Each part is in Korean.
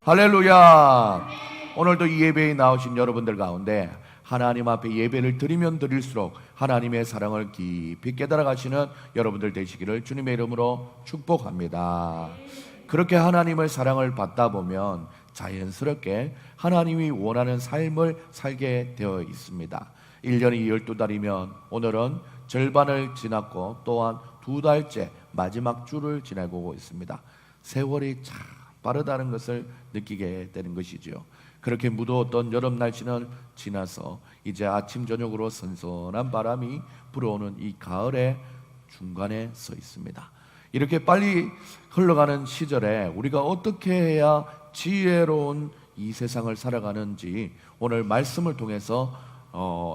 할렐루야. 오늘도 이 예배에 나오신 여러분들 가운데 하나님 앞에 예배를 드리면 드릴수록 하나님의 사랑을 깊이 깨달아 가시는 여러분들 되시기를 주님의 이름으로 축복합니다. 그렇게 하나님의 사랑을 받다 보면 자연스럽게 하나님이 원하는 삶을 살게 되어 있습니다. 1년이 12달이면 오늘은 절반을 지났고 또한 2달째 마지막 주를 지나고 있습니다. 세월이 참 빠르다는 것을 느끼게 되는 것이죠. 그렇게 무더웠던 여름 날씨는 지나서 이제 아침 저녁으로 선선한 바람이 불어오는 이 가을의 중간에 서 있습니다. 이렇게 빨리 흘러가는 시절에 우리가 어떻게 해야 지혜로운 이 세상을 살아가는지 오늘 말씀을 통해서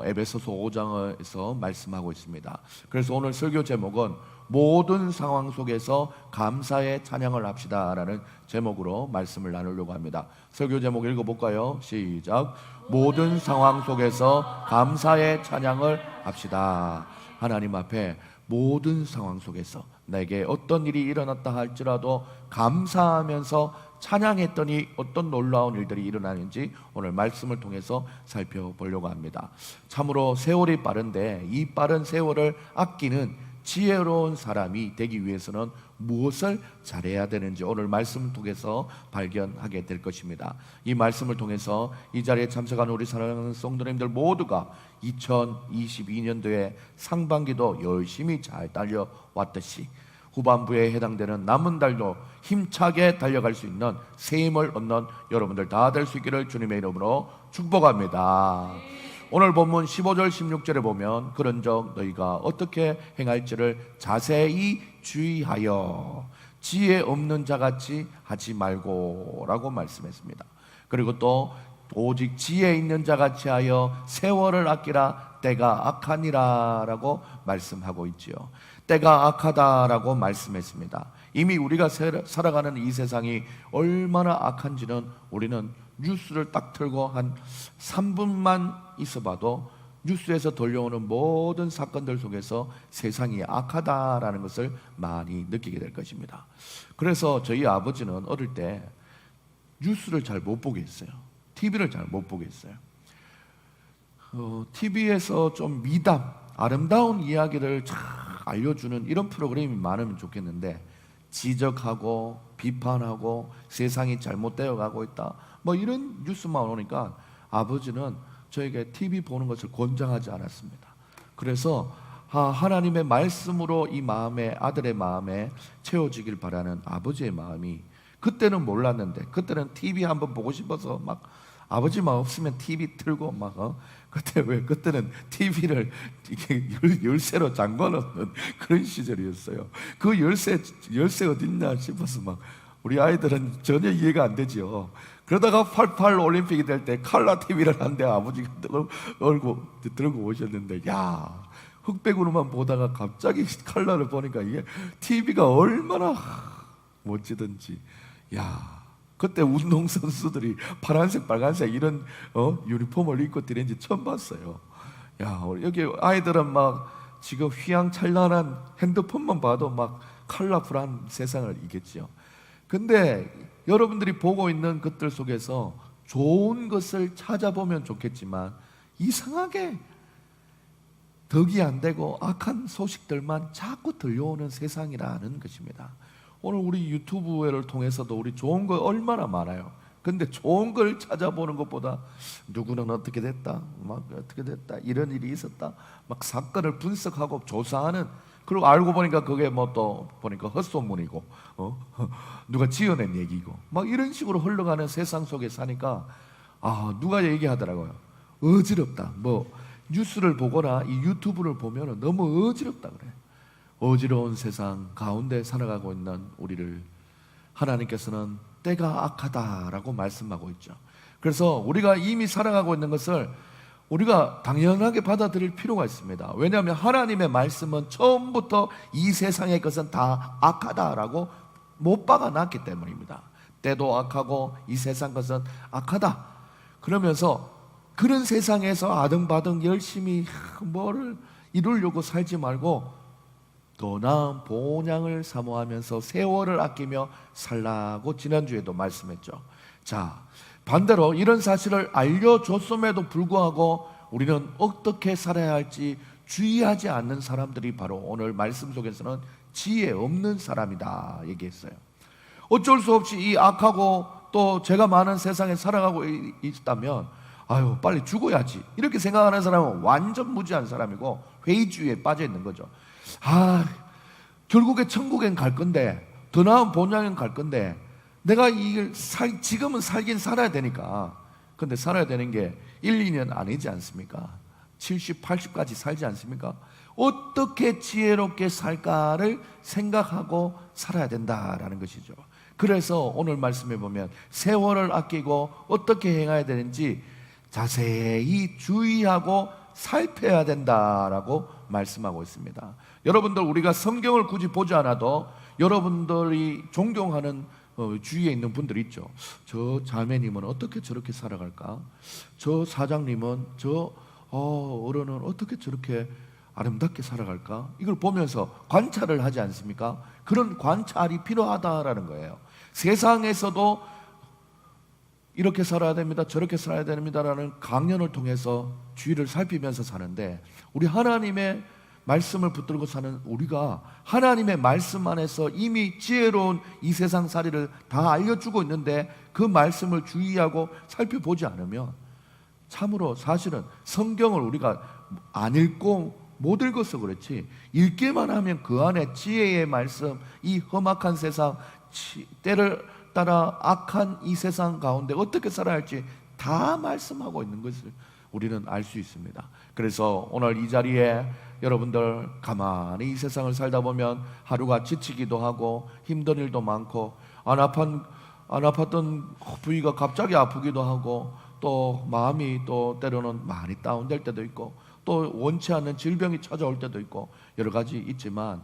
에베소서 5장에서 말씀하고 있습니다. 그래서 오늘 설교 제목은 모든 상황 속에서 감사의 찬양을 합시다라는 제목으로 말씀을 나누려고 합니다. 설교 제목 읽어볼까요? 시작. 모든 상황 속에서 감사의 찬양을 합시다. 하나님 앞에 모든 상황 속에서 내게 어떤 일이 일어났다 할지라도 감사하면서 찬양했더니 어떤 놀라운 일들이 일어나는지 오늘 말씀을 통해서 살펴보려고 합니다. 참으로 세월이 빠른데 이 빠른 세월을 아끼는 지혜로운 사람이 되기 위해서는 무엇을 잘해야 되는지 오늘 말씀을 통해서 발견하게 될 것입니다. 이 말씀을 통해서 이 자리에 참석한 우리 사랑하는 성도님들 모두가 2022년도에 상반기도 열심히 잘 달려왔듯이 후반부에 해당되는 남은 달도 힘차게 달려갈 수 있는 새 힘을 얻는 여러분들 다 될 수 있기를 주님의 이름으로 축복합니다. 오늘 본문 15절 16절에 보면 그런즉 너희가 어떻게 행할지를 자세히 주의하여 지혜 없는 자같이 하지 말고 라고 말씀했습니다. 그리고 또 오직 지혜 있는 자같이 하여 세월을 아끼라 때가 악하니라 라고 말씀하고 있지요. 때가 악하다라고 말씀했습니다. 이미 우리가 살아가는 이 세상이 얼마나 악한지는 우리는 뉴스를 딱 틀고 한 3분만 있어봐도 뉴스에서 들려오는 모든 사건들 속에서 세상이 악하다라는 것을 많이 느끼게 될 것입니다. 그래서 저희 아버지는 어릴 때 뉴스를 잘 못 보게 했어요. TV를 잘 못 보게 했어요. TV에서 좀 미담, 아름다운 이야기를 잘 알려주는 이런 프로그램이 많으면 좋겠는데 지적하고 비판하고 세상이 잘못되어 가고 있다 뭐 이런 뉴스만 오니까 아버지는 저에게 TV 보는 것을 권장하지 않았습니다. 그래서 하나님의 말씀으로 이 마음에 아들의 마음에 채워지길 바라는 아버지의 마음이 그때는 몰랐는데 그때는 TV 한번 보고 싶어서 막 아버지만 없으면 TV 틀고 막 그때는 TV를 이렇게 열쇠로 잠궈놓는 그런 시절이었어요. 그 열쇠 어딨냐 싶어서 막 우리 아이들은 전혀 이해가 안 되죠. 그러다가 88 올림픽이 될 때 칼라 TV를 한데 아버지가 들고 오셨는데 야 흑백으로만 보다가 갑자기 칼라를 보니까 이게 TV가 얼마나 멋지든지 야 그때 운동선수들이 파란색 빨간색 이런 유니폼을 입고 뛰는지 처음 봤어요. 야 여기 아이들은 막 지금 휘황찬란한 핸드폰만 봐도 막 컬러풀한 세상을 이겼죠. 근데 여러분들이 보고 있는 것들 속에서 좋은 것을 찾아보면 좋겠지만 이상하게 덕이 안 되고 악한 소식들만 자꾸 들려오는 세상이라는 것입니다. 오늘 우리 유튜브를 통해서도 우리 좋은 거 얼마나 많아요. 근데 좋은 걸 찾아보는 것보다 누구는 어떻게 됐다, 막 어떻게 됐다, 이런 일이 있었다, 막 사건을 분석하고 조사하는 그리고 알고 보니까 그게 뭐 또 보니까 헛소문이고 누가 지어낸 얘기고 막 이런 식으로 흘러가는 세상 속에 사니까 누가 얘기하더라고요. 어지럽다. 뭐 뉴스를 보거나 이 유튜브를 보면 너무 어지럽다 그래. 어지러운 세상 가운데 살아가고 있는 우리를 하나님께서는 때가 악하다라고 말씀하고 있죠. 그래서 우리가 이미 살아가고 있는 것을 우리가 당연하게 받아들일 필요가 있습니다. 왜냐하면 하나님의 말씀은 처음부터 이 세상의 것은 다 악하다라고 못 박아놨기 때문입니다. 때도 악하고 이 세상 것은 악하다. 그러면서 그런 세상에서 아등바등 열심히 뭐를 이루려고 살지 말고 더 나은 본향을 사모하면서 세월을 아끼며 살라고 지난주에도 말씀했죠. 자, 반대로 이런 사실을 알려줬음에도 불구하고 우리는 어떻게 살아야 할지 주의하지 않는 사람들이 바로 오늘 말씀 속에서는 지혜 없는 사람이다 얘기했어요. 어쩔 수 없이 이 악하고 또 죄가 많은 세상에 살아가고 있다면 아유 빨리 죽어야지 이렇게 생각하는 사람은 완전 무지한 사람이고 회의주의에 빠져 있는 거죠. 결국에 천국엔 갈 건데, 더 나은 본향엔 갈 건데 내가 지금은 살긴 살아야 되니까. 근데 살아야 되는 게 1, 2년 아니지 않습니까? 70, 80까지 살지 않습니까? 어떻게 지혜롭게 살까를 생각하고 살아야 된다라는 것이죠. 그래서 오늘 말씀해 보면 세월을 아끼고 어떻게 행해야 되는지 자세히 주의하고 살펴야 된다라고 말씀하고 있습니다. 여러분들, 우리가 성경을 굳이 보지 않아도 여러분들이 존경하는 주위에 있는 분들 있죠. 저 자매님은 어떻게 저렇게 살아갈까? 저 사장님은, 저 어른은 어떻게 저렇게 아름답게 살아갈까? 이걸 보면서 관찰을 하지 않습니까? 그런 관찰이 필요하다라는 거예요. 세상에서도 이렇게 살아야 됩니다, 저렇게 살아야 됩니다라는 강연을 통해서 주위를 살피면서 사는데, 우리 하나님의 말씀을 붙들고 사는 우리가 하나님의 말씀 안에서 이미 지혜로운 이 세상 살이를 다 알려주고 있는데 그 말씀을 주의하고 살펴보지 않으면 참으로 사실은 성경을 우리가 안 읽고 못 읽어서 그렇지, 읽기만 하면 그 안에 지혜의 말씀, 이 험악한 세상, 때를 따라 악한 이 세상 가운데 어떻게 살아야 할지 다 말씀하고 있는 것을 우리는 알 수 있습니다. 그래서 오늘 이 자리에 여러분들 가만히 이 세상을 살다 보면 하루가 지치기도 하고 힘든 일도 많고 안 아팠던 부위가 갑자기 아프기도 하고 또 마음이 또 때로는 많이 다운될 때도 있고 또 원치 않는 질병이 찾아올 때도 있고 여러 가지 있지만,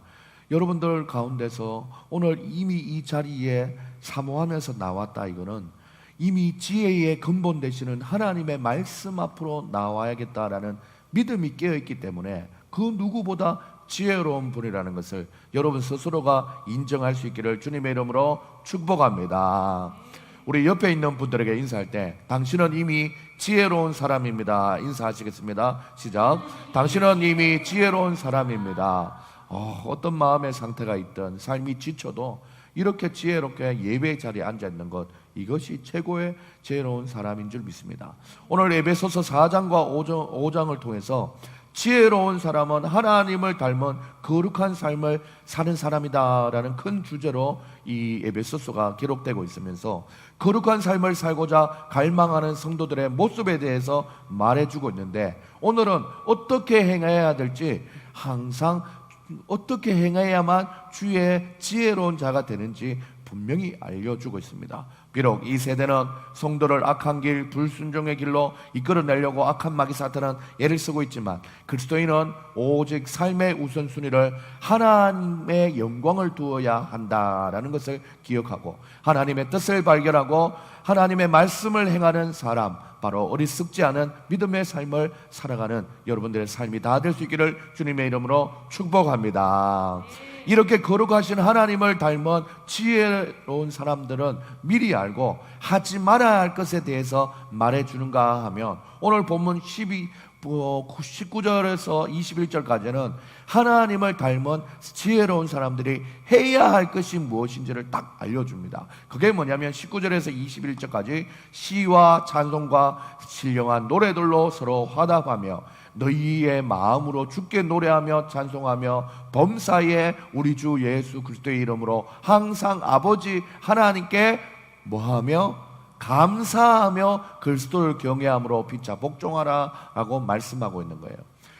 여러분들 가운데서 오늘 이미 이 자리에 사모하면서 나왔다, 이거는 이미 지혜의 근본 되시는 하나님의 말씀 앞으로 나와야겠다라는 믿음이 깨어있기 때문에 그 누구보다 지혜로운 분이라는 것을 여러분 스스로가 인정할 수 있기를 주님의 이름으로 축복합니다. 우리 옆에 있는 분들에게 인사할 때 당신은 이미 지혜로운 사람입니다 인사하시겠습니다. 시작. 당신은 이미 지혜로운 사람입니다. 어떤 마음의 상태가 있든 삶이 지쳐도 이렇게 지혜롭게 예배 자리에 앉아 있는 것, 이것이 최고의 지혜로운 사람인 줄 믿습니다. 오늘 에베소서 4장과 5장을 통해서 지혜로운 사람은 하나님을 닮은 거룩한 삶을 사는 사람이다라는 큰 주제로 이 에베소서가 기록되고 있으면서 거룩한 삶을 살고자 갈망하는 성도들의 모습에 대해서 말해주고 있는데, 오늘은 어떻게 행해야 될지, 항상 어떻게 행해야만 주의 지혜로운 자가 되는지 분명히 알려주고 있습니다. 비록 이 세대는 성도를 악한 길, 불순종의 길로 이끌어내려고 악한 마귀 사탄은 애를 쓰고 있지만, 그리스도인은 오직 삶의 우선순위를 하나님의 영광을 두어야 한다라는 것을 기억하고 하나님의 뜻을 발견하고 하나님의 말씀을 행하는 사람, 바로 어리석지 않은 믿음의 삶을 살아가는 여러분들의 삶이 다 될 수 있기를 주님의 이름으로 축복합니다. 이렇게 거룩하신 하나님을 닮은 지혜로운 사람들은 미리 알고 하지 말아야 할 것에 대해서 말해주는가 하면, 오늘 본문 19절에서 21절까지는 하나님을 닮은 지혜로운 사람들이 해야 할 것이 무엇인지를 딱 알려줍니다. 그게 뭐냐면 19절에서 21절까지 시와 찬송과 신령한 노래들로 서로 화답하며 너희의 마음으로 주께 노래하며 찬송하며 범사에 우리 주 예수 그리스도의 이름으로 항상 아버지 하나님께 뭐하며 감사하며 그리스도를 경외함으로 피차 복종하라 라고 말씀하고 있는 거예요.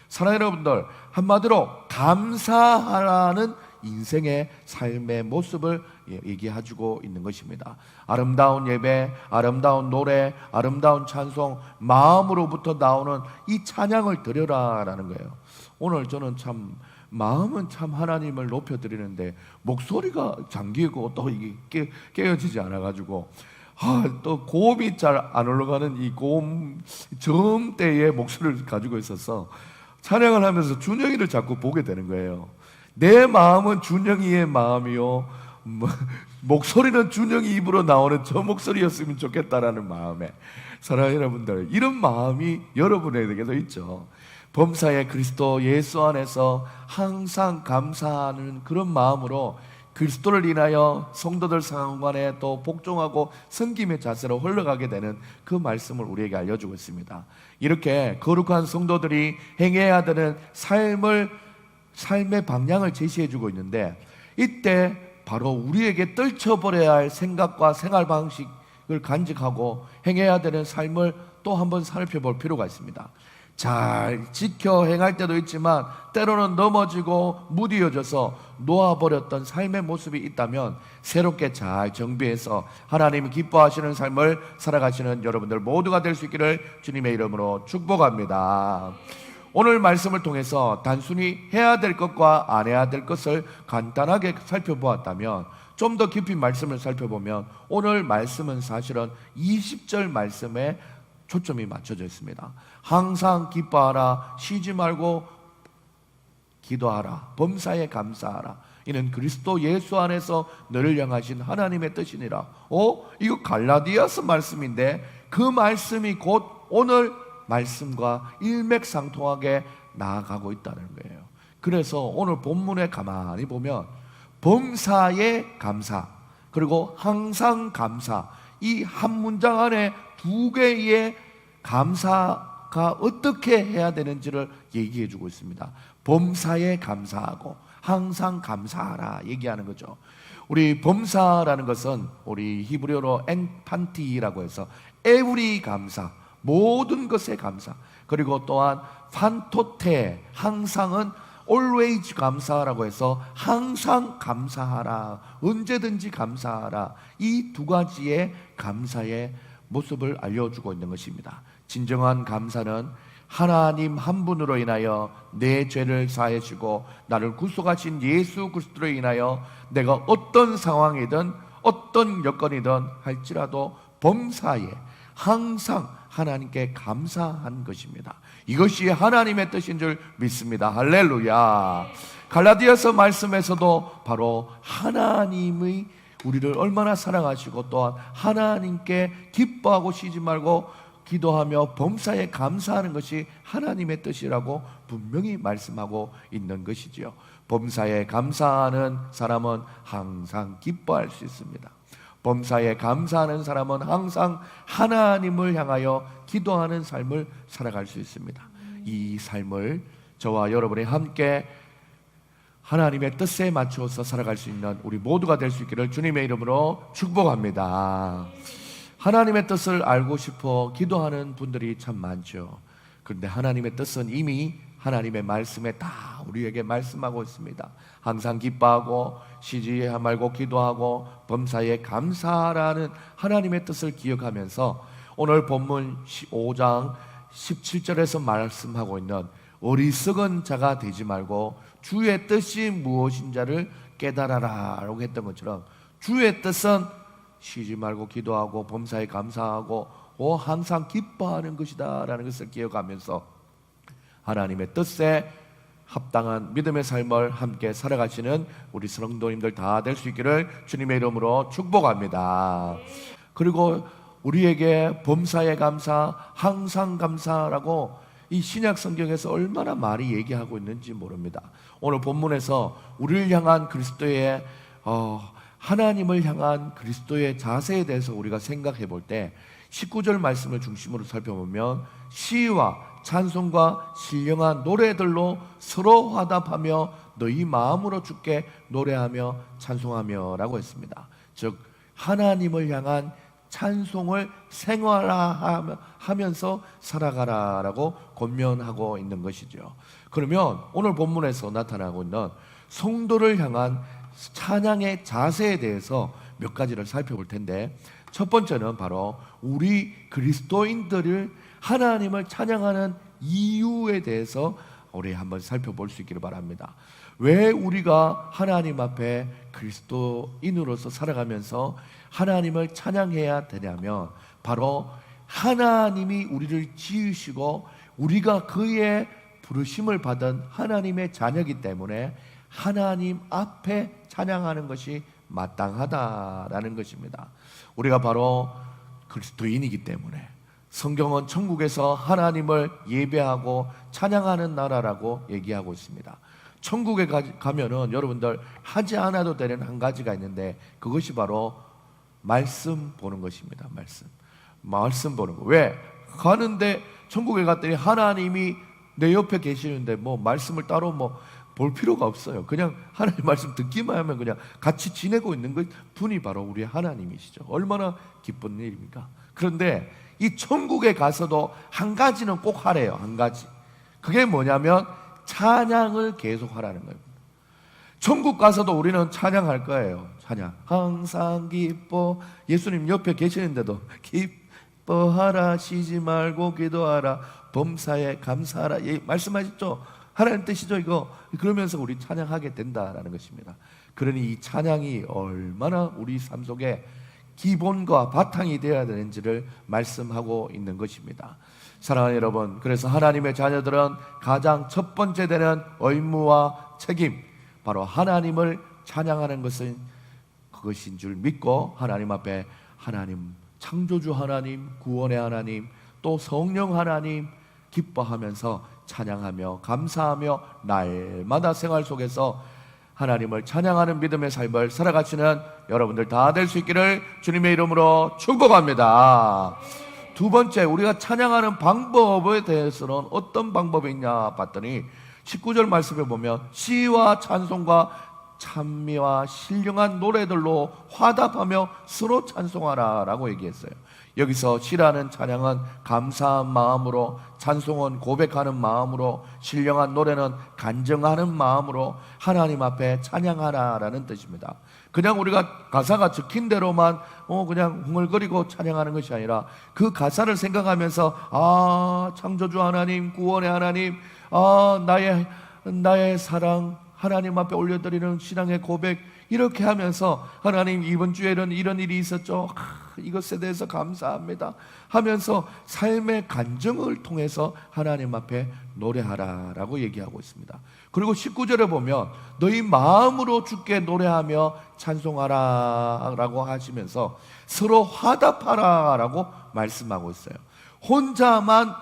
사랑하는 여러분들, 한마디로 감사하라는 인생의 삶의 모습을 얘기해주고 있는 것입니다. 아름다운 예배, 아름다운 노래, 아름다운 찬송, 마음으로부터 나오는 이 찬양을 드려라 라는 거예요. 오늘 저는 참 마음은 참 하나님을 높여드리는데 목소리가 잠기고 또 이게 깨어지지 않아가지고 또 고음이 잘 안 올라가는 이 고음 저음대의 목소리를 가지고 있어서 찬양을 하면서 준영이를 자꾸 보게 되는 거예요. 내 마음은 준영이의 마음이요, 목소리는 준영이 입으로 나오는 저 목소리였으면 좋겠다라는 마음에, 사랑하는 여러분들, 이런 마음이 여러분에게도 있죠. 범사의 그리스도 예수 안에서 항상 감사하는 그런 마음으로 그리스도를 인하여 성도들 상관에 또 복종하고 섬김의 자세로 흘러가게 되는 그 말씀을 우리에게 알려주고 있습니다. 이렇게 거룩한 성도들이 행해야 되는 삶의 방향을 제시해주고 있는데, 이때 바로 우리에게 떨쳐버려야 할 생각과 생활 방식을 간직하고 행해야 되는 삶을 또 한번 살펴볼 필요가 있습니다. 잘 지켜 행할 때도 있지만 때로는 넘어지고 무디어져서 놓아버렸던 삶의 모습이 있다면 새롭게 잘 정비해서 하나님이 기뻐하시는 삶을 살아가시는 여러분들 모두가 될 수 있기를 주님의 이름으로 축복합니다. 오늘 말씀을 통해서 단순히 해야 될 것과 안 해야 될 것을 간단하게 살펴보았다면, 좀 더 깊이 말씀을 살펴보면 오늘 말씀은 사실은 20절 말씀에 초점이 맞춰져 있습니다. 항상 기뻐하라, 쉬지 말고 기도하라, 범사에 감사하라. 이는 그리스도 예수 안에서 너를 향하신 하나님의 뜻이니라. 이거 갈라디아서 말씀인데 그 말씀이 곧 오늘 말씀과 일맥상통하게 나아가고 있다는 거예요. 그래서 오늘 본문에 가만히 보면 범사에 감사, 그리고 항상 감사, 이 한 문장 안에 두 개의 감사가 어떻게 해야 되는지를 얘기해 주고 있습니다. 범사에 감사하고 항상 감사하라 얘기하는 거죠. 우리 범사라는 것은 우리 히브리어로 엔판티라고 해서 에브리 감사, 모든 것에 감사, 그리고 또한 판토테, 항상은 always 감사라고 해서 항상 감사하라, 언제든지 감사하라, 이 두 가지의 감사의 모습을 알려주고 있는 것입니다. 진정한 감사는 하나님 한 분으로 인하여 내 죄를 사하시고 나를 구속하신 예수 그리스도로 인하여 내가 어떤 상황이든 어떤 여건이든 할지라도 범사에 항상 하나님께 감사한 것입니다. 이것이 하나님의 뜻인 줄 믿습니다. 할렐루야. 갈라디아서 말씀에서도 바로 하나님의 우리를 얼마나 사랑하시고 또한 하나님께 기뻐하고 쉬지 말고 기도하며 범사에 감사하는 것이 하나님의 뜻이라고 분명히 말씀하고 있는 것이지요. 범사에 감사하는 사람은 항상 기뻐할 수 있습니다. 범사에 감사하는 사람은 항상 하나님을 향하여 기도하는 삶을 살아갈 수 있습니다. 이 삶을 저와 여러분이 함께 하나님의 뜻에 맞춰서 살아갈 수 있는 우리 모두가 될 수 있기를 주님의 이름으로 축복합니다. 하나님의 뜻을 알고 싶어 기도하는 분들이 참 많죠. 그런데 하나님의 뜻은 이미 하나님의 말씀에 다 우리에게 말씀하고 있습니다. 항상 기뻐하고 쉬지 말고 기도하고 범사에 감사하라는 하나님의 뜻을 기억하면서 오늘 본문 5장 17절에서 말씀하고 있는 어리석은 자가 되지 말고 주의 뜻이 무엇인지를 깨달아라 라고 했던 것처럼, 주의 뜻은 쉬지 말고 기도하고 범사에 감사하고 항상 기뻐하는 것이다 라는 것을 기억하면서 하나님의 뜻에 합당한 믿음의 삶을 함께 살아가시는 우리 성도님들 다 될 수 있기를 주님의 이름으로 축복합니다. 그리고 우리에게 범사에 감사, 항상 감사라고 이 신약 성경에서 얼마나 많이 얘기하고 있는지 모릅니다. 오늘 본문에서 우리를 향한 그리스도의 하나님을 향한 그리스도의 자세에 대해서 우리가 생각해 볼 때 19절 말씀을 중심으로 살펴보면 시와 찬송과 신령한 노래들로 서로 화답하며 너희 마음으로 주께 노래하며 찬송하며 라고 했습니다. 즉 하나님을 향한 찬송을 생활화하면서 살아가라라고 권면하고 있는 것이죠. 그러면 오늘 본문에서 나타나고 있는 성도를 향한 찬양의 자세에 대해서 몇 가지를 살펴볼 텐데, 첫 번째는 바로 우리 그리스도인들을 하나님을 찬양하는 이유에 대해서 우리 한번 살펴볼 수 있기를 바랍니다. 왜 우리가 하나님 앞에 그리스도인으로서 살아가면서 하나님을 찬양해야 되냐면, 바로 하나님이 우리를 지으시고 우리가 그의 부르심을 받은 하나님의 자녀이기 때문에 하나님 앞에 찬양하는 것이 마땅하다라는 것입니다. 우리가 바로 그리스도인이기 때문에 성경은 천국에서 하나님을 예배하고 찬양하는 나라라고 얘기하고 있습니다. 천국에 가면은 여러분들 하지 않아도 되는 한 가지가 있는데, 그것이 바로 말씀 보는 것입니다. 말씀 보는 거. 왜? 가는데 천국에 갔더니 하나님이 내 옆에 계시는데 뭐 말씀을 따로 뭐 볼 필요가 없어요. 그냥 하나님 말씀 듣기만 하면 그냥 같이 지내고 있는 것 분이 바로 우리 하나님이시죠. 얼마나 기쁜 일입니까? 그런데 이 천국에 가서도 한 가지는 꼭 하래요. 한 가지. 그게 뭐냐면 찬양을 계속 하라는 거예요. 천국 가서도 우리는 찬양할 거예요. 찬양. 항상 기뻐. 예수님 옆에 계시는데도 기뻐하라, 쉬지 말고 기도하라, 범사에 감사하라. 예, 말씀하셨죠? 하나님 뜻이죠 이거. 그러면서 우리 찬양하게 된다라는 것입니다. 그러니 이 찬양이 얼마나 우리 삶 속에 기본과 바탕이 되어야 되는지를 말씀하고 있는 것입니다. 사랑하는 여러분, 그래서 하나님의 자녀들은 가장 첫 번째 되는 의무와 책임, 바로 하나님을 찬양하는 것은 그것인 줄 믿고 하나님 앞에 하나님, 창조주 하나님, 구원의 하나님, 또 성령 하나님 기뻐하면서 찬양하며 감사하며 날마다 생활 속에서 하나님을 찬양하는 믿음의 삶을 살아가시는 여러분들 다 될 수 있기를 주님의 이름으로 축복합니다. 두 번째, 우리가 찬양하는 방법에 대해서는 어떤 방법이 있냐 봤더니 19절 말씀에 보면 시와 찬송과 찬미와 신령한 노래들로 화답하며 서로 찬송하라 라고 얘기했어요. 여기서 시라는 찬양은 감사한 마음으로, 찬송은 고백하는 마음으로, 신령한 노래는 간증하는 마음으로 하나님 앞에 찬양하라라는 뜻입니다. 그냥 우리가 가사가 적힌 대로만 그냥 흥얼거리고 찬양하는 것이 아니라 그 가사를 생각하면서 창조주 하나님, 구원의 하나님, 나의 사랑 하나님 앞에 올려드리는 신앙의 고백, 이렇게 하면서 하나님 이번 주에는 이런 일이 있었죠, 이것에 대해서 감사합니다 하면서 삶의 간증을 통해서 하나님 앞에 노래하라라고 얘기하고 있습니다. 그리고 19절에 보면 너희 마음으로 주께 노래하며 찬송하라라고 하시면서 서로 화답하라라고 말씀하고 있어요. 혼자만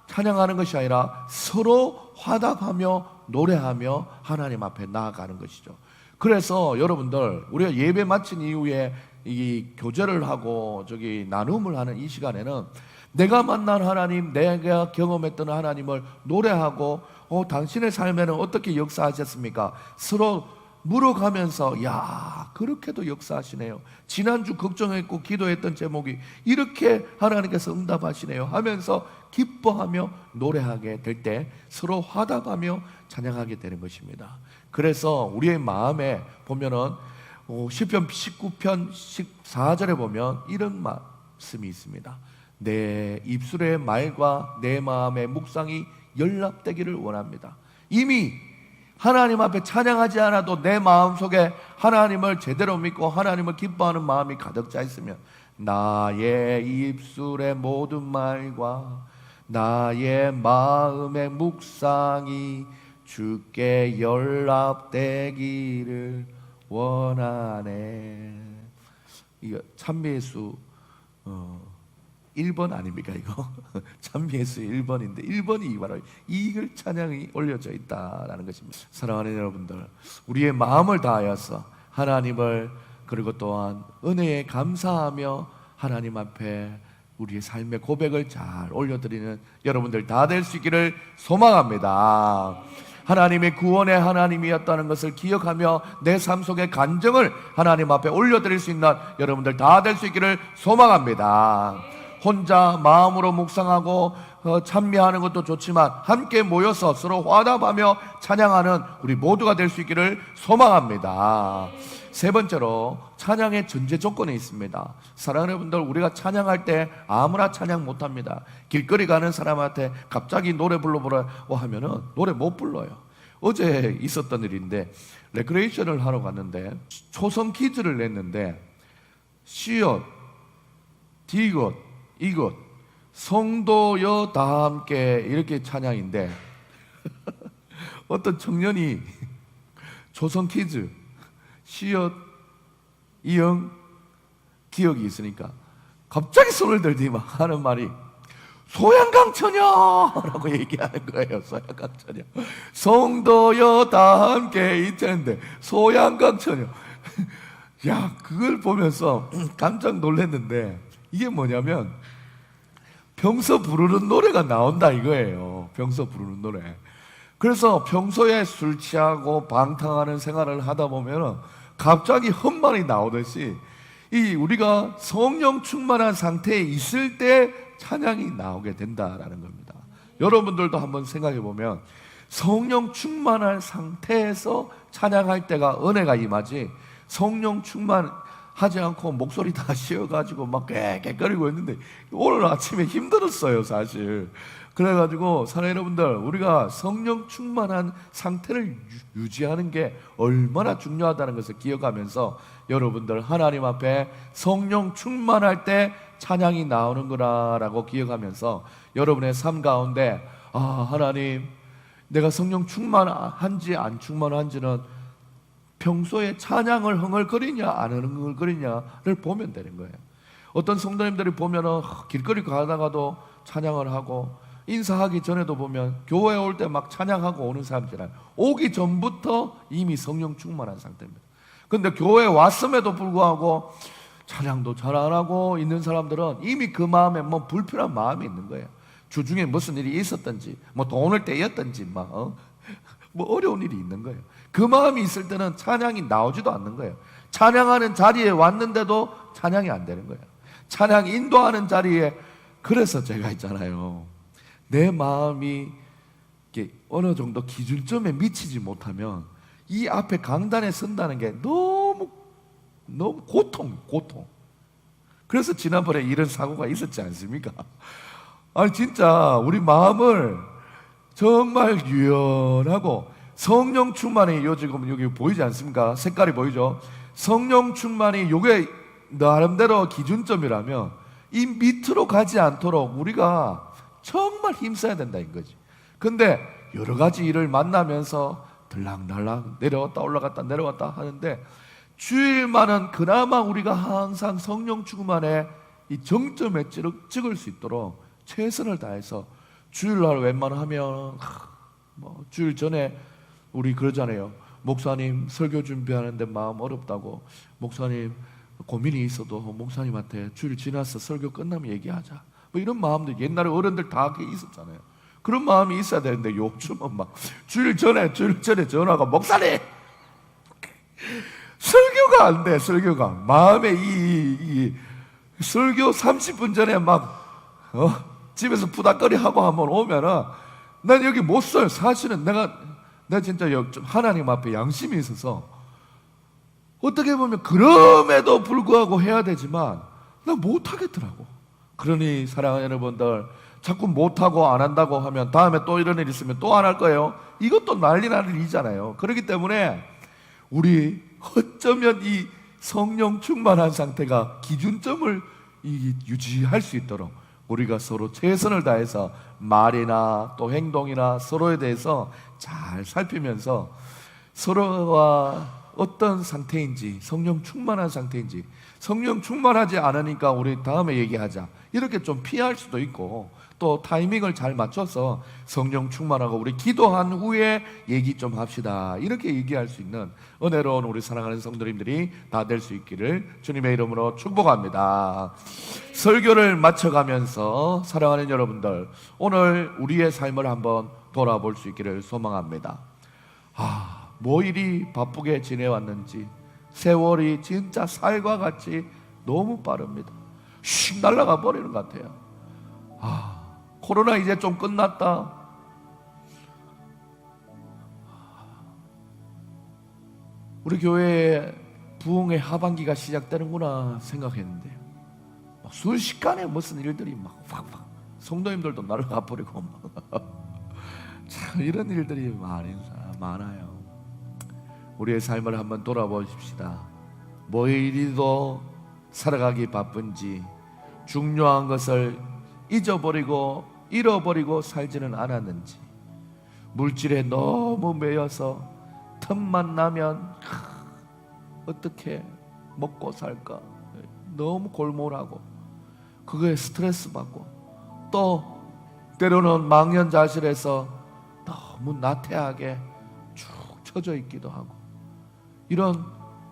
찬양하는 것이 아니라 서로 화답하며 노래하며 하나님 앞에 나아가는 것이죠. 그래서 여러분들, 우리가 예배 마친 이후에 이 교제를 하고 나눔을 하는 이 시간에는 내가 만난 하나님, 내가 경험했던 하나님을 노래하고 당신의 삶에는 어떻게 역사하셨습니까? 서로 물어가면서, 야, 그렇게도 역사하시네요. 지난주 걱정했고 기도했던 제목이 이렇게 하나님께서 응답하시네요 하면서 기뻐하며 노래하게 될 때 서로 화답하며 찬양하게 되는 것입니다. 그래서 우리의 마음에 보면은 시편 19편 14절에 보면 이런 말씀이 있습니다. 내 입술의 말과 내 마음의 묵상이 연락되기를 원합니다. 이미 하나님 앞에 찬양하지 않아도 내 마음속에 하나님을 제대로 믿고 하나님을 기뻐하는 마음이 가득 차 있으면 나의 입술의 모든 말과 나의 마음의 묵상이 주께 연락되기를 원하네. 이거 찬미예수 1번 아닙니까 이거? 찬미예수 1번인데 1번이 바로 이글 찬양이 올려져 있다라는 것입니다. 사랑하는 여러분들, 우리의 마음을 다하여서 하나님을, 그리고 또한 은혜에 감사하며 하나님 앞에 우리의 삶의 고백을 잘 올려드리는 여러분들 다 될 수 있기를 소망합니다. 하나님의 구원의 하나님이었다는 것을 기억하며 내 삶 속의 간증을 하나님 앞에 올려드릴 수 있는 여러분들 다 될 수 있기를 소망합니다. 혼자 마음으로 묵상하고 찬미하는 것도 좋지만 함께 모여서 서로 화답하며 찬양하는 우리 모두가 될 수 있기를 소망합니다. 세 번째로, 찬양의 전제 조건이 있습니다. 사랑하는 여러분들, 우리가 찬양할 때 아무나 찬양 못합니다. 길거리 가는 사람한테 갑자기 노래 불러보라고 하면은 노래 못 불러요. 어제 있었던 일인데, 레크레이션을 하러 갔는데 초성 퀴즈를 냈는데 시옷, 디귿, 이것, 성도여 다 함께 이렇게 찬양인데 어떤 청년이 조선 퀴즈 시옷 이응 기억이 있으니까 갑자기 손을 들더니 막 하는 말이 소양강처녀라고 얘기하는 거예요. 소양강처녀. 성도여 다 함께 있는데 소양강처녀. 야, 그걸 보면서 깜짝 놀랐는데 이게 뭐냐면 평소 부르는 노래가 나온다 이거예요. 평소 부르는 노래. 그래서 평소에 술 취하고 방탕하는 생활을 하다 보면 갑자기 헛말이 나오듯이 이 우리가 성령 충만한 상태에 있을 때 찬양이 나오게 된다라는 겁니다. 여러분들도 한번 생각해 보면 성령 충만한 상태에서 찬양할 때가 은혜가 임하지, 성령 충만하지 않고 목소리 다 쉬어가지고 막 깨깨거리고 있는데 오늘 아침에 힘들었어요 사실. 그래가지고 사랑하는 여러분들, 우리가 성령 충만한 상태를 유지하는 게 얼마나 중요하다는 것을 기억하면서 여러분들 하나님 앞에 성령 충만할 때 찬양이 나오는구나라고 기억하면서 여러분의 삶 가운데 하나님, 내가 성령 충만한지 안 충만한지는 평소에 찬양을 흥얼거리냐 안 흥얼거리냐를 보면 되는 거예요. 어떤 성도님들이 보면은 길거리 가다가도 찬양을 하고 인사하기 전에도 보면 교회에 올 때 막 찬양하고 오는 사람들은 오기 전부터 이미 성령 충만한 상태입니다. 근데 교회에 왔음에도 불구하고 찬양도 잘 안 하고 있는 사람들은 이미 그 마음에 뭐 불편한 마음이 있는 거예요. 주중에 무슨 일이 있었든지 뭐 돈을 떼였든지 뭐 어려운 일이 있는 거예요. 그 마음이 있을 때는 찬양이 나오지도 않는 거예요. 찬양하는 자리에 왔는데도 찬양이 안 되는 거예요. 찬양 인도하는 자리에, 그래서 제가 있잖아요, 내 마음이 어느 정도 기준점에 미치지 못하면 이 앞에 강단에 선다는 게 너무 고통. 그래서 지난번에 이런 사고가 있었지 않습니까? 아니 진짜 우리 마음을 정말 유연하고 성령 충만이 지금 여기 보이지 않습니까? 색깔이 보이죠? 성령 충만이 요게 나름대로 기준점이라면 이 밑으로 가지 않도록 우리가 정말 힘써야 된다 이거지. 근데 여러 가지 일을 만나면서 들락날락 내려왔다 올라갔다 내려왔다 하는데 주일만은 그나마 우리가 항상 성령 충만의 이 정점에 찍을 수 있도록 최선을 다해서 주일날 웬만하면 뭐 주일 전에 우리 그러잖아요. 목사님 설교 준비하는데 마음 어렵다고, 목사님 고민이 있어도 목사님한테 주일 지나서 설교 끝나면 얘기하자, 뭐 이런 마음도 옛날에 어른들 다 있었잖아요. 그런 마음이 있어야 되는데 요즘은 막 주일 전에 전화가 목사님 설교가 안 돼. 설교가 마음에 이 설교 30분 전에 막 집에서 부닥거리 하고 한번 오면은 난 여기 못 써요. 사실은 내가 진짜 좀 하나님 앞에 양심이 있어서 어떻게 보면 그럼에도 불구하고 해야 되지만 나 못하겠더라고. 그러니 사랑하는 여러분들, 자꾸 못하고 안 한다고 하면 다음에 또 이런 일 있으면 또 안 할 거예요. 이것도 난리 날 일이잖아요. 그렇기 때문에 우리 어쩌면 이 성령 충만한 상태가 기준점을 유지할 수 있도록 우리가 서로 최선을 다해서 말이나 또 행동이나 서로에 대해서 잘 살피면서 서로와 어떤 상태인지, 성령 충만한 상태인지, 성령 충만하지 않으니까 우리 다음에 얘기하자 이렇게 좀 피할 수도 있고, 또 타이밍을 잘 맞춰서 성령 충만하고 우리 기도한 후에 얘기 좀 합시다 이렇게 얘기할 수 있는 은혜로운 우리 사랑하는 성도님들이 다 될 수 있기를 주님의 이름으로 축복합니다. 설교를 마쳐가면서 사랑하는 여러분들, 오늘 우리의 삶을 한번 돌아볼 수 있기를 소망합니다. 뭐 이리 바쁘게 지내왔는지 세월이 진짜 살과 같이 너무 빠릅니다. 슉 날아가 버리는 것 같아요. 코로나 이제 좀 끝났다. 우리 교회에 부흥의 하반기가 시작되는구나 생각했는데 순식간에 무슨 일들이 막 확 성도님들도 날아가 버리고 참 이런 일들이 많아요. 우리의 삶을 한번 돌아보십시다. 뭐 이리도 살아가기 바쁜지 중요한 것을 잃어버리고 살지는 않았는지, 물질에 너무 매여서 틈만 나면 어떻게 먹고 살까 너무 골몰하고 그거에 스트레스 받고 또 때로는 망연자실해서 너무 나태하게 쭉 처져 있기도 하고 이런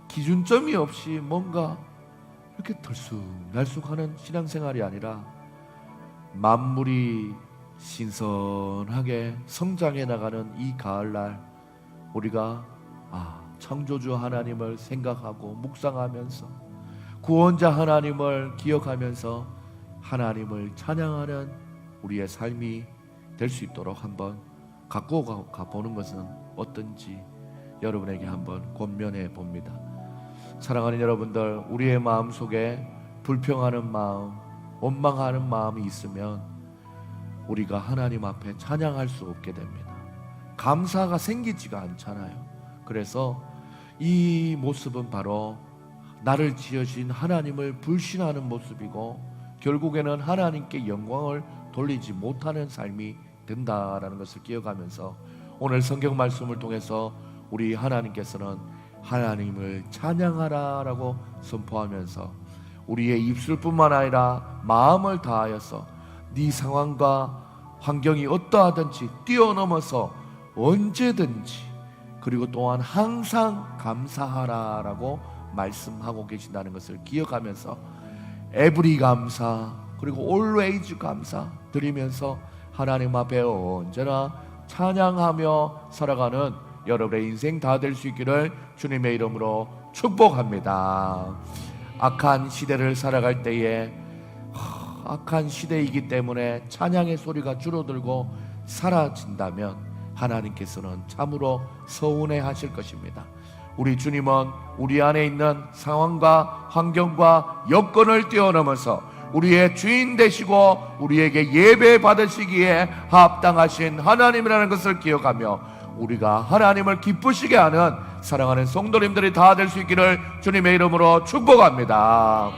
기준점이 없이 뭔가 이렇게 들쑥날쑥하는 신앙생활이 아니라 만물이 신선하게 성장해 나가는 이 가을날 우리가 창조주 하나님을 생각하고 묵상하면서 구원자 하나님을 기억하면서 하나님을 찬양하는 우리의 삶이 될 수 있도록 한번 갖고 가보는 것은 어떤지 여러분에게 한번 권면해 봅니다. 사랑하는 여러분들, 우리의 마음속에 불평하는 마음, 원망하는 마음이 있으면 우리가 하나님 앞에 찬양할 수 없게 됩니다. 감사가 생기지가 않잖아요. 그래서 이 모습은 바로 나를 지으신 하나님을 불신하는 모습이고 결국에는 하나님께 영광을 돌리지 못하는 삶이 된다라는 것을 기억하면서 오늘 성경 말씀을 통해서 우리 하나님께서는 하나님을 찬양하라라고 선포하면서 우리의 입술뿐만 아니라 마음을 다하여서 네 상황과 환경이 어떠하든지 뛰어넘어서 언제든지 그리고 또한 항상 감사하라라고 말씀하고 계신다는 것을 기억하면서 에브리 감사 그리고 always 감사 드리면서 하나님 앞에 언제나 찬양하며 살아가는 여러분의 인생 다 될 수 있기를 주님의 이름으로 축복합니다. 악한 시대를 살아갈 때에 악한 시대이기 때문에 찬양의 소리가 줄어들고 사라진다면 하나님께서는 참으로 서운해 하실 것입니다. 우리 주님은 우리 안에 있는 상황과 환경과 여건을 뛰어넘어서 우리의 주인 되시고 우리에게 예배 받으시기에 합당하신 하나님이라는 것을 기억하며 우리가 하나님을 기쁘시게 하는 사랑하는 성도님들이 다 될 수 있기를 주님의 이름으로 축복합니다.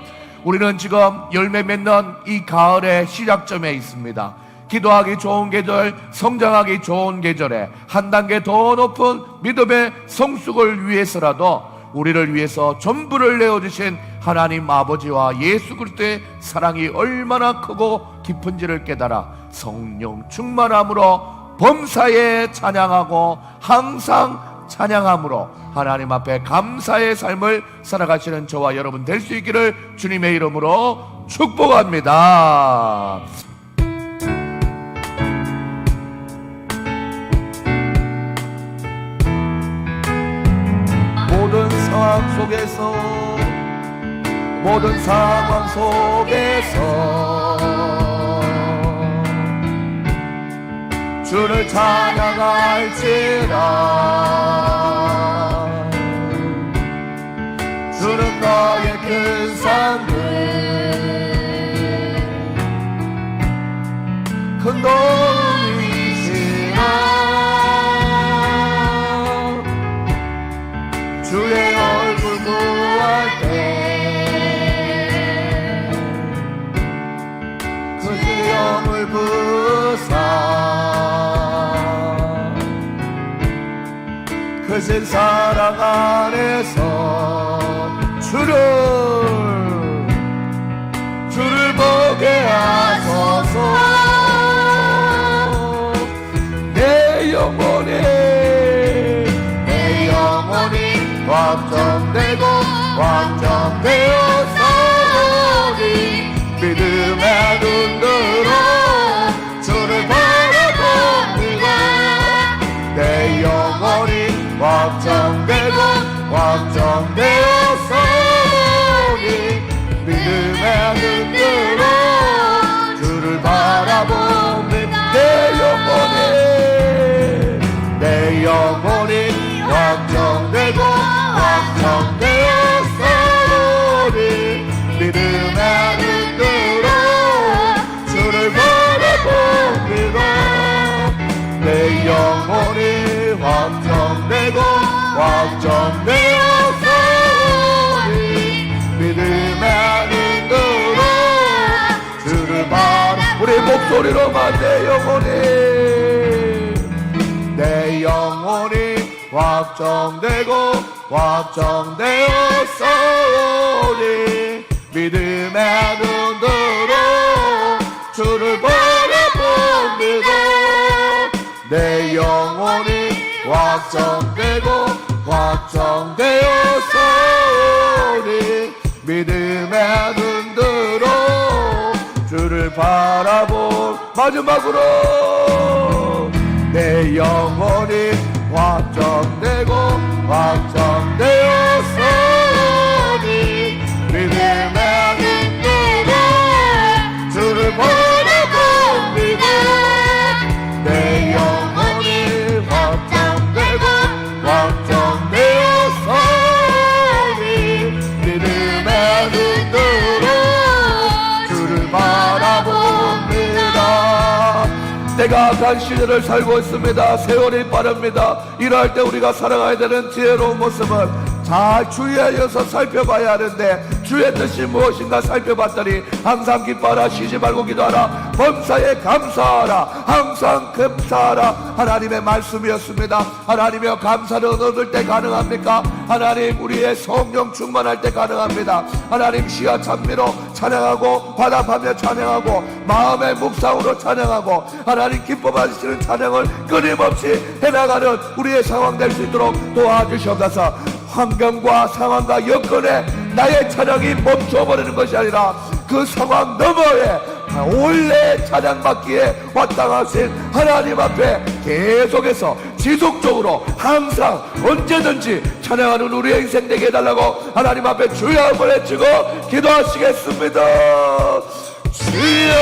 우리는 지금 열매 맺는 이 가을의 시작점에 있습니다. 기도하기 좋은 계절, 성장하기 좋은 계절에 한 단계 더 높은 믿음의 성숙을 위해서라도 우리를 위해서 전부를 내어주신 하나님 아버지와 예수 그리스도의 사랑이 얼마나 크고 깊은지를 깨달아 성령 충만함으로 범사에 찬양하고 항상 찬양함으로 하나님 앞에 감사의 삶을 살아가시는 저와 여러분 될 수 있기를 주님의 이름으로 축복합니다. 모든 상황 속에서 주를 찬양할지라. 주는 너의 큰 산들 큰 도움이시라. 주의 얼굴 구할 때 그 영을 부사 크신 사랑 안에서 주를 보게 하소서. 내 영혼이 완전되고 완전되었사오니 믿음의 눈으로 주를 바라봅니다. 내 영혼이 완전되고 완전되었사오니 믿음의 눈으로 주를 바라봅니다. 내 영혼이 완전되고 완전되었사오니 믿음의 눈으로 주를 바라봅니다. 내 영혼이 완전되고 완전되었사오니 믿음의 눈으로 주를 바라봅니다. 우리 목소리로만 내 영혼이 확정되고 확정되었사오니 믿음의 눈으로 주를 바라봅니다. 내 영혼이 확정되고 확정되었사오니 믿음의 눈으로 주를 바라보 마지막으로 내 영혼이 확정되고 확정되었으니 믿음의 눈으로 주를 바라봅니다. 내 영혼이 확정되고 확정되었으니 믿음의 눈으로 주를 바라봅니다. 내가 악한 시대를 살고 있습니다. 세월이 빠릅니다. 이럴 때 우리가 살아가야 되는 지혜로운 모습은 잘 주의하여서 살펴봐야 하는데 주의 뜻이 무엇인가 살펴봤더니 항상 기뻐하라, 쉬지 말고 기도하라, 범사에 감사하라, 항상 감사하라. 하나님의 말씀이었습니다. 하나님이여, 감사는 얻을 때 가능합니까? 하나님, 우리의 성령 충만할 때 가능합니다. 하나님, 시와 찬미로 찬양하고 화답하며 찬양하고 마음의 묵상으로 찬양하고 하나님 기뻐 받으시는 찬양을 끊임없이 해나가는 우리의 상황 될 수 있도록 도와주시옵소서. 환경과 상황과 여건에 나의 찬양이 멈춰버리는 것이 아니라 그 상황 너머에 원래 찬양받기에 마땅하신 하나님 앞에 계속해서 지속적으로 항상 언제든지 찬양하는 우리의 인생 되게 해달라고 하나님 앞에 주여 한번 외치고 기도하시겠습니다. 주여!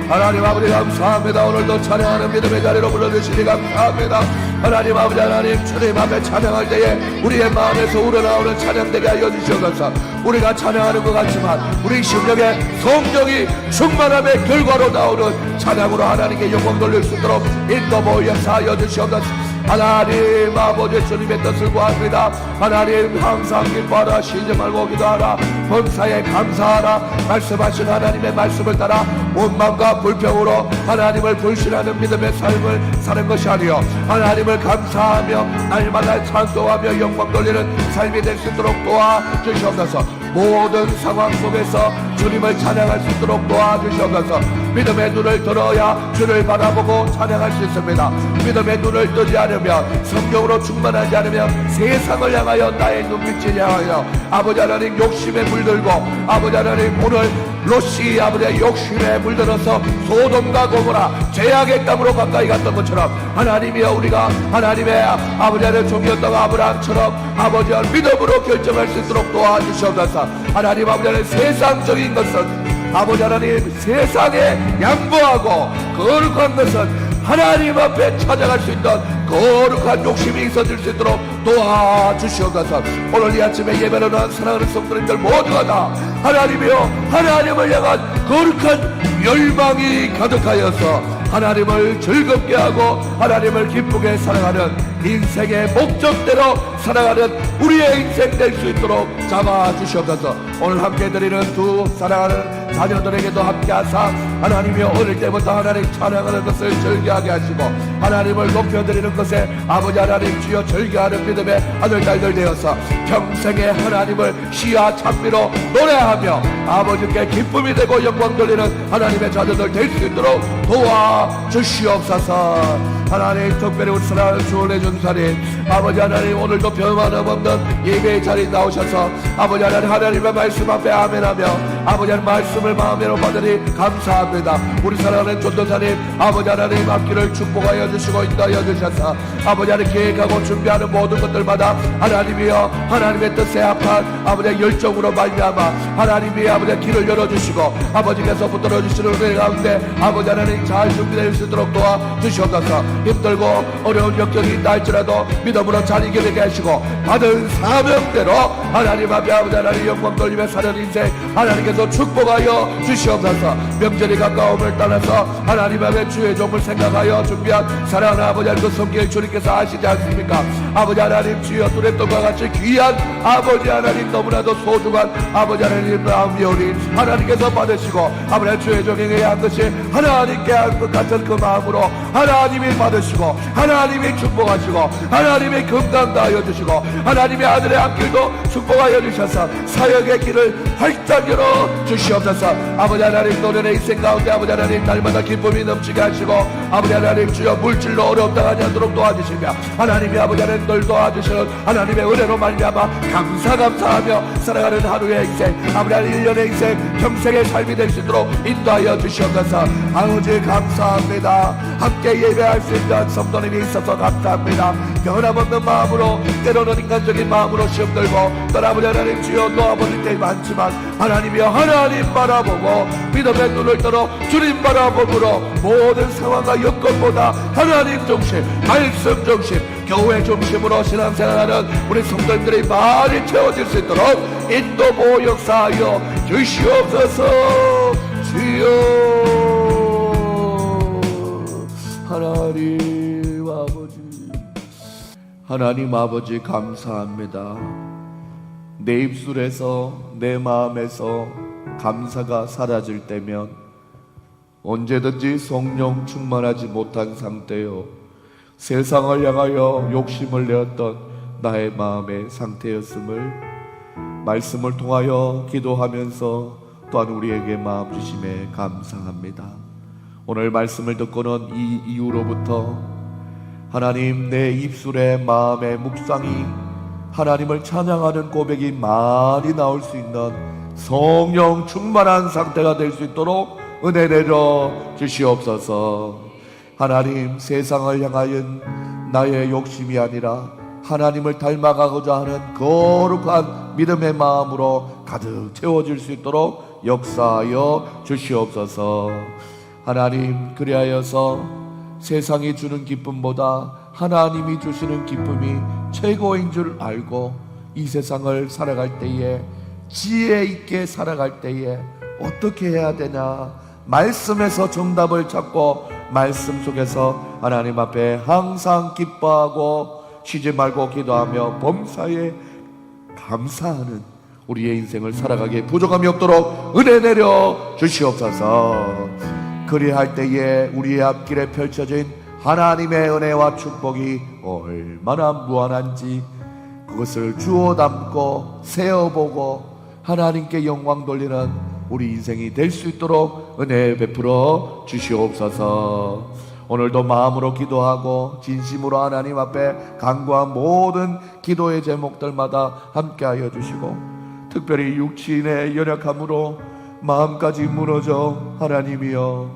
하나님 아버지 감사합니다. 오늘도 찬양하는 믿음의 자리로 불러주시니 감사합니다. 하나님 아버지, 하나님 주님 앞에 찬양할 때에 우리의 마음에서 우러나오는 찬양되게 하여 주시옵소서. 우리가 찬양하는 것 같지만 우리 심령에 성령이 충만함의 결과로 나오는 찬양으로 하나님께 영광 돌릴 수 있도록 인도보 역사하여 주시옵소서. 하나님 아버지, 주님의 뜻을 구합니다. 하나님, 항상 기뻐하라, 쉬지 말고 기도하라, 범사에 감사하라. 말씀하신 하나님의 말씀을 따라 온 마음과 불평으로 하나님을 불신하는 믿음의 삶을 사는 것이 아니요 하나님을 감사하며 날마다 찬송하며 영광 돌리는 삶이 될 수 있도록 도와주시옵소서. 모든 상황 속에서 주님을 찬양할 수 있도록 도와주시옵소서. 믿음의 눈을 들어야 주를 바라보고 찬양할 수 있습니다. 믿음의 눈을 뜨지 않으면, 성경으로 충만하지 않으면 세상을 향하여 나의 눈빛을 향하여 아버지 하나님 욕심에 물들고, 아버지 하나님 오늘 롯이 아버지의 욕심에 물들어서 소돔과 고모라 죄악의 땅으로 가까이 갔던 것처럼 하나님이여, 우리가 하나님의 아버지 하나님 종이었던 아브라함처럼 아버지와 믿음으로 결정할 수 있도록 도와주시옵소서. 하나님 아버지 하나님, 세상적인 것은 아버지 하나님 세상에 양보하고 거룩한 것은 하나님 앞에 찾아갈 수 있던 거룩한 욕심이 있어질 수 있도록 도와주시옵소서. 오늘 이 아침에 예배를 하는 사랑하는 성도님들 모두가 다 하나님이여, 하나님을 향한 거룩한 열망이 가득하여서 하나님을 즐겁게 하고 하나님을 기쁘게 살아가는 인생의 목적대로 살아가는 우리의 인생 될 수 있도록 잡아주시옵소서. 오늘 함께 드리는 두 사랑하는 자녀들에게도 함께 하사 하나님이여, 어릴 때부터 하나님 찬양하는 것을 즐겨하게 하시고 하나님을 높여드리는 것에 아버지 하나님 주여 즐겨하는 믿음의 아들 딸들 되어서 평생에 하나님을 시와 찬미로 노래하며 아버지께 기쁨이 되고 영광 돌리는 하나님의 자녀들 될 수 있도록 도와주시옵소서. 하나님, 특별히 우리 사랑하는 주원의 전사님 아버지 하나님, 오늘도 변함 없는 예배의 자리에 나오셔서 아버지 하나님, 하나님의 말씀 앞에 아멘하며 아버지 하나님 말씀을 마음으로 받으니 감사합니다. 우리 사랑하는 전도사님 아버지 하나님 앞길을 축복하여 주시고 인도하여 주셔서 아버지 하나님 계획하고 준비하는 모든 것들마다 하나님이여, 하나님의 뜻에 합한 아버지의 열정으로 말미암아 하나님이 아버지의 길을 열어주시고 아버지께서 붙들어 주시는 은혜 가운데 아버지 하나님 잘 준비될 수 있도록 도와주시옵소서. 힘들고 어려운 역경이 있다 할지라도 믿음으로 잘 이겨내게 하시고 받은 사명대로 하나님 앞에 아버지 하나님 영광 돌리며 사는 인생 하나님께서 축복하여 주시옵소서. 명절이 가까움을 따라서 하나님 앞에 주의 종을 생각하여 준비한 사랑하는 아버지 하나님 그 성길 주님께서 아시지 않습니까? 아버지 하나님 주여 두레돈과 같이 귀한 아버지 하나님 너무나도 소중한 아버지 하나님 마음이 오니 하나님께서 받으시고 아버지 주의 종에게 한 것이 하나님께 한 것 같은 그 마음으로 하나님이 받으시고 하나님이 축복하시고 하나님이 건강 다하여 주시고 하나님의 아들의 앞길도 축복하여 주셔서 사역의 길을 활짝 열어 주시옵소서. 아버지 하나님 노년의 인생 가운데 아버지 하나님 날마다 기쁨이 넘치게 하시고 아버지 하나님 주여 물질로 어려움 당하지 않도록 도와주시며 하나님이 아버지 하나님 늘 도와주시는 하나님의 은혜로 말미암아 감사하며 살아가는 하루의 인생 아버지 하나님 1년의 인생 평생의 삶이 될 수 있도록 인도하여 주시옵소서. 아버지 감사합니다. 함께 예배할 수 있는 성도님이 있어서 감사합니다. 변함없는 마음으로 때로는 인간적인 마음으로 시험 들고 또 아버지 하나님 주여 놓아버릴 때 많지만 하나님이여 하나님 바라보고 믿음의 눈을 들어 주님 바라보므로 모든 상황과 여건보다 하나님 중심 말씀 중심 교회 중심으로 신앙생활하는 우리 성도님들의 많이 채워질 수 있도록 인도 보호 역사하여 주시옵소서. 주여 하나님 아버지 감사합니다. 내 입술에서 내 마음에서 감사가 사라질 때면 언제든지 성령 충만하지 못한 상태요 세상을 향하여 욕심을 내었던 나의 마음의 상태였음을 말씀을 통하여 기도하면서 또한 우리에게 마음 주심에 감사합니다. 오늘 말씀을 듣고는 이 이후로부터 하나님 내 입술에 마음의 묵상이 하나님을 찬양하는 고백이 많이 나올 수 있는 성령 충만한 상태가 될 수 있도록 은혜 내려 주시옵소서. 하나님 세상을 향하여 나의 욕심이 아니라 하나님을 닮아가고자 하는 거룩한 믿음의 마음으로 가득 채워질 수 있도록 역사하여 주시옵소서. 하나님 그리하여서 세상이 주는 기쁨보다 하나님이 주시는 기쁨이 최고인 줄 알고 이 세상을 살아갈 때에 지혜 있게 살아갈 때에 어떻게 해야 되냐 말씀에서 정답을 찾고 말씀 속에서 하나님 앞에 항상 기뻐하고 쉬지 말고 기도하며 범사에 감사하는 우리의 인생을 살아가기에 부족함이 없도록 은혜 내려 주시옵소서. 그리할 때에 우리의 앞길에 펼쳐진 하나님의 은혜와 축복이 얼마나 무한한지 그것을 주워 담고 세어보고 하나님께 영광 돌리는 우리 인생이 될 수 있도록 은혜 베풀어 주시옵소서. 오늘도 마음으로 기도하고 진심으로 하나님 앞에 간구한 모든 기도의 제목들마다 함께하여 주시고 특별히 육신의 연약함으로 마음까지 무너져 하나님이여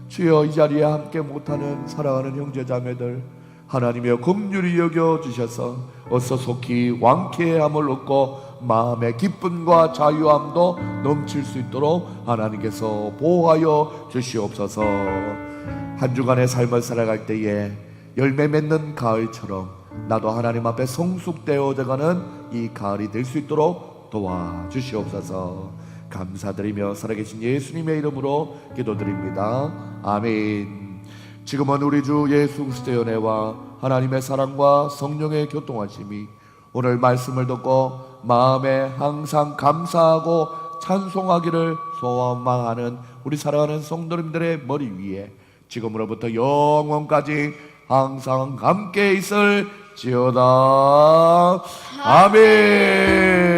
주여 이 자리에 함께 못하는 사랑하는 형제자매들 하나님이여 긍휼히 여겨주셔서 어서 속히 완쾌함을 얻고 마음의 기쁨과 자유함도 넘칠 수 있도록 하나님께서 보호하여 주시옵소서. 한 주간의 삶을 살아갈 때에 열매 맺는 가을처럼 나도 하나님 앞에 성숙되어져가는 이 가을이 될 수 있도록 도와주시옵소서. 감사드리며 살아계신 예수님의 이름으로 기도드립니다. 아멘. 지금은 우리 주 예수 그리스도의 은혜와 하나님의 사랑과 성령의 교통하심이 오늘 말씀을 듣고 마음에 항상 감사하고 찬송하기를 소망하는 우리 사랑하는 성도님들의 머리 위에 지금으로부터 영원까지 항상 함께 있을지어다. 아멘.